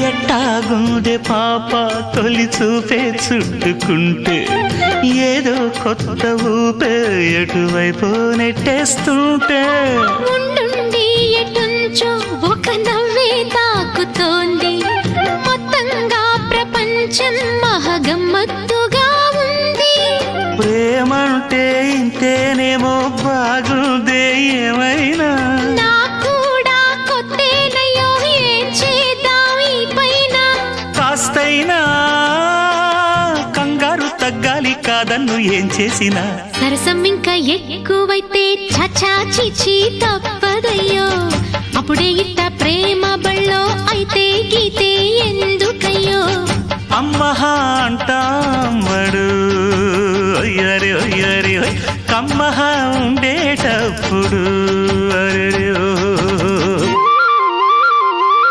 ఎట్టాగుందే పాప తొలి చూపే చుట్టుకుంటే ఏదో కొత్త ఊపే ఎటువైపు నెట్టేస్తుంటే ఉండుండి ఎటుంచో ఒక నవ్వే తాకుతోంది మొత్తంగా ప్రపంచం మహగమ్మత్తుగా ఉంది ప్రేమంటే ఇంతేనేమో బాగుందే ఏమైనా నాకూడా కొత్తేనయ్యో ఏం చేద్దాం ఈ పైన కాస్తైనా కంగారు తగ్గాలి కాదన్ను ఏం చేసినా సరసం ఇంకా ఎక్కువైతే చచా చిచి తప్పదయ్యో అప్పుడే ఇట్ట ప్రేమ బళ్ళో అయితే గీతే ఎందుకయ్యో అమ్మహా అంటామడు ఒయ్యరి ఒయ్యరి కమ్మహా ఉండేటప్పుడు